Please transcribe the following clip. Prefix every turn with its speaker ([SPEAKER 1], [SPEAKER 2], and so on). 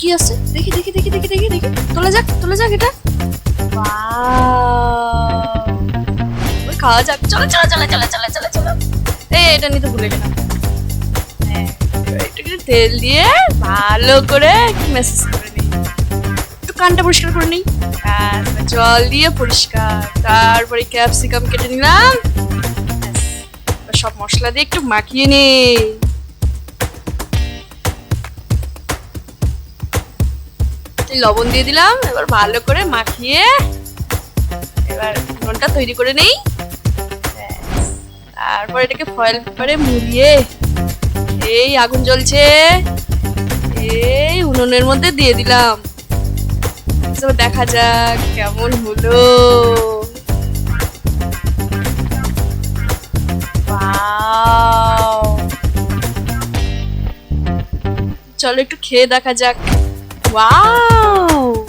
[SPEAKER 1] কি আছে দেখি দেখি দেখি দেখি দেখি দেখি তোলা যাক এটা। ওই খাওয়া যাক, চলো চলো চলো চলো চলো চলো চলো। এই এটা নিতে ভুলে গেলাম। হ্যাঁ, একটু তেল দিয়ে ভালো করে একটু ম্যাসেজ করে নিই, একটু কানটা পরিষ্কার করে নিই, জল দিয়ে পরিষ্কার। তারপরে ক্যাপসিকাম কেটে নিলাম, সব মশলা দিয়ে একটু মাখিয়ে নিই। লবণ দিয়ে দিলাম, এবার ভালো করে মাখিয়ে এবার উনুনটা তৈরি করে নেই। তারপর এটাকে ফয়েল পেপারে মুড়িয়ে এই আগুন জ্বলছে, এই উনুনের মধ্যে দিয়ে দিলাম। দেখা যাক কেমন হলো। চলো একটু খেয়ে দেখা যাক। ওয়াও।